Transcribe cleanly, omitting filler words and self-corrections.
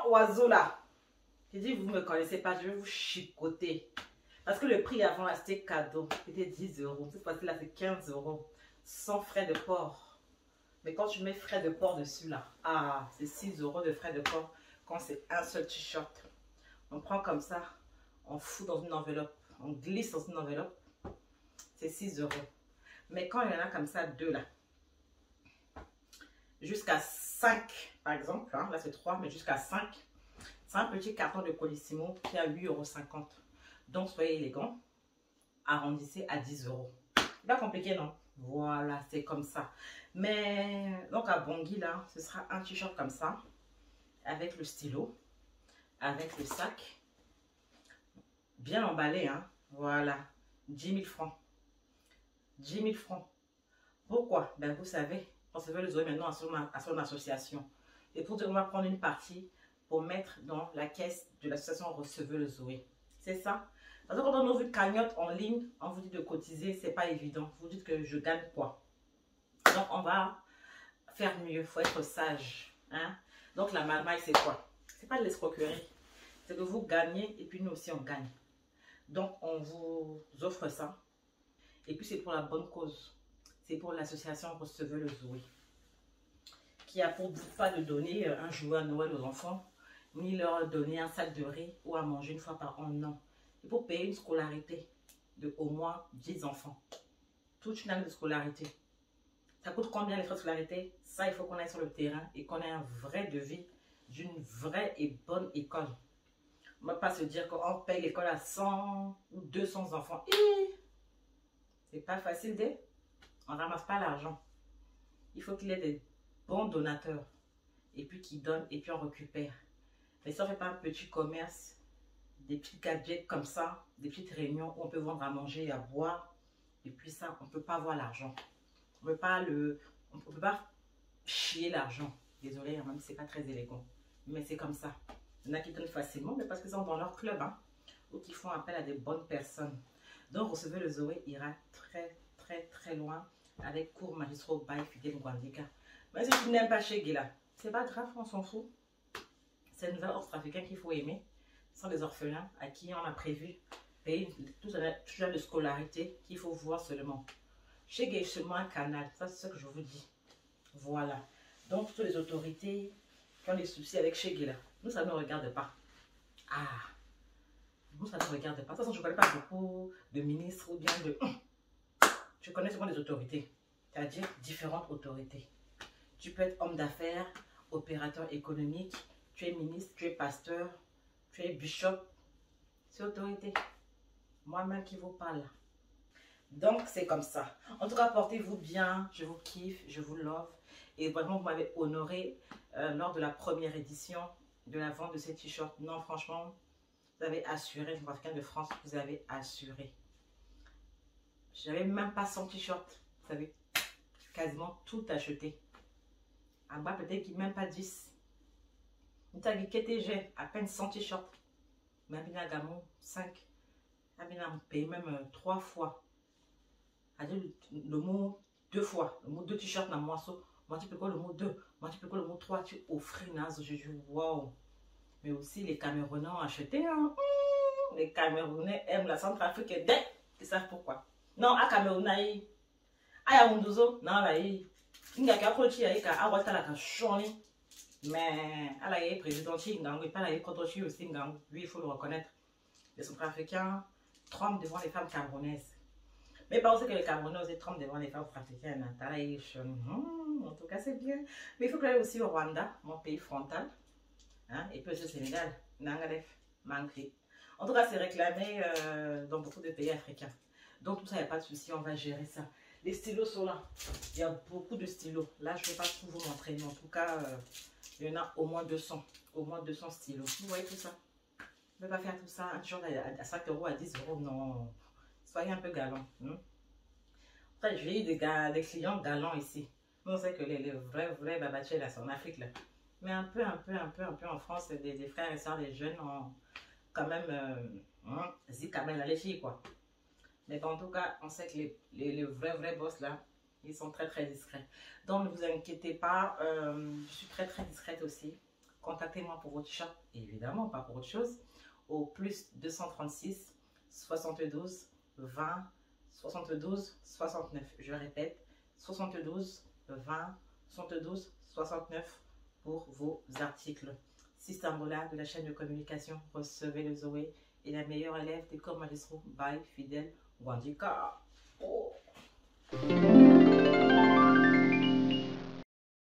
oiseau là. J'ai dit, vous ne me connaissez pas, je vais vous chicoter. Parce que le prix avant là, c'était cadeau. C'était 10 euros. Cette fois-ci là, c'est 15 euros. Sans frais de port. Mais quand tu mets frais de port dessus là, ah, c'est 6 euros de frais de port quand c'est un seul t-shirt. On prend comme ça, on fout dans une enveloppe, on glisse dans une enveloppe. C'est 6 euros. Mais quand il y en a comme ça, deux là, jusqu'à 5 par exemple, hein, là c'est 3, mais jusqu'à 5, c'est un petit carton de Colissimo qui est à 8,50 €. Donc soyez élégants, arrondissez à 10 euros. C'est pas compliqué non? Voilà, c'est comme ça. Mais donc à Bangui là, ce sera un t-shirt comme ça, avec le stylo, avec le sac, bien emballé, hein. Voilà, 10 000 francs. 10 000 francs. Pourquoi? Ben vous savez, on se veut le Zoé maintenant à son association. Et pour dire, on va prendre une partie pour mettre dans la caisse de l'association Recevez le Zoé. C'est ça. Parce que quand on ouvre une cagnotte en ligne, on vous dit de cotiser, c'est pas évident. Vous dites que je gagne quoi? Donc on va faire mieux, il faut être sage. Hein? Donc la marmaille, c'est quoi? C'est pas de l'escroquerie. C'est que vous gagnez et puis nous aussi on gagne. Donc on vous offre ça. Et puis c'est pour la bonne cause. C'est pour l'association Recevez le Zoé, qui a pour but pas de donner un jouet à Noël aux enfants, ni leur donner un sac de riz ou à manger une fois par an, non. Il faut payer une scolarité de au moins 10 enfants. Toute une année de scolarité. Ça coûte combien les frais de scolarité? Ça, il faut qu'on aille sur le terrain et qu'on ait un vrai devis d'une vraie et bonne école. On ne va pas se dire qu'on paye l'école à 100 ou 200 enfants. C'est pas facile d'être. On ne ramasse pas l'argent. Il faut qu'il y ait des bons donateurs. Et puis qui donnent et puis on récupère. Mais si on ne fait pas un petit commerce, des petits gadgets comme ça, des petites réunions où on peut vendre à manger et à boire. Et puis ça, on ne peut pas avoir l'argent. On ne peut pas chier l'argent. Désolée, même si ce n'est pas très élégant. Mais c'est comme ça. Il y en a qui donnent facilement, mais parce qu'ils sont dans leur club. Hein, ou qui font appel à des bonnes personnes. Donc, Recevez le Zoé ira très loin avec cours magistraux by Fidel Ngwandika. Mais si tu n'aimes pas Che Guela, c'est pas grave, on s'en fout. C'est une nouvelle ordre africain qu'il faut aimer. Ce sont des orphelins à qui on a prévu payer tout un de scolarité qu'il faut voir seulement. Che Guela est seulement un canal, ça c'est ce que je vous dis. Voilà. Donc, toutes les autorités qui ont des soucis avec Che Guela, nous, ça ne nous regarde pas. Ah, nous, ça ne nous regarde pas. De toute façon, je ne connais pas beaucoup de ministres ou bien de... Je connais souvent des autorités, c'est-à-dire différentes autorités. Tu peux être homme d'affaires, opérateur économique, tu es ministre, tu es pasteur, tu es bishop. C'est autorité. Moi-même qui vous parle. Donc, c'est comme ça. En tout cas, portez-vous bien. Je vous kiffe, je vous love. Et vraiment, vous m'avez honoré lors de la première édition de la vente de ces t-shirts. Non, franchement, vous avez assuré, le Africain de France, vous avez assuré. Je n'avais même pas 100 t-shirts. Vous savez, quasiment tout acheté. En bas, peut-être même pas 10. Nous avons j'ai à peine 100 t-shirts. Mais à Gamon, 5. On paye même 3 fois. Le mot 2 fois. Le mot 2 t-shirts dans moi. Moi, tu peux quoi le mot 2. Moi, tu peux quoi le mot 3. Tu offres naze. Je dis, waouh. Mais aussi, les Camerounais ont acheté. Hein. Les Camerounais aiment la Centrafrique. Ils savent pourquoi. Non, à Camerounais. À Yaoundouzo. Non, là, il y a qu'à approcher. Il y a qu'à avoir la choni. Mais à la président Chingang, et pas la protochi aussi, lui, il faut le reconnaître. Les Centrafricains trompent devant les femmes camerounaises. Mais pas aussi que les Camerounais aussi trompent devant les femmes africaines. En tout cas, c'est bien. Mais il faut que j'aille aussi au Rwanda, mon pays frontal. Hein, et puis aussi au Sénégal. Nangalef, Mankri. En tout cas, c'est réclamé dans beaucoup de pays africains. Donc, tout ça, il n'y a pas de souci, on va gérer ça. Les stylos sont là. Il y a beaucoup de stylos. Là, je ne vais pas tout vous montrer, mais en tout cas, il y en a au moins 200. Au moins 200 stylos. Vous voyez tout ça? Je ne vais pas faire tout ça un t-shirt à 5 euros, à 10 euros. Non. Soyez un peu galant. Après, j'ai eu des clients galants ici. On sait que les vrais babachés, là, c'est en Afrique, là. Mais un peu en France, des frères et sœurs, des jeunes ont quand même zikamel à l'échelle, quoi. Mais en tout cas, on sait que les vrais boss là, ils sont très discrets. Donc ne vous inquiétez pas, je suis très discrète aussi. contactez-moi pour vos t-shirts, évidemment, pas pour autre chose, au plus 236 72 20 72 69. Je répète, 72 20 72 69 pour vos articles. Sister Mola de la chaîne de communication Recevez le Zoé et la meilleure élève des cours magistraux by Fidèle Wandika. Oh.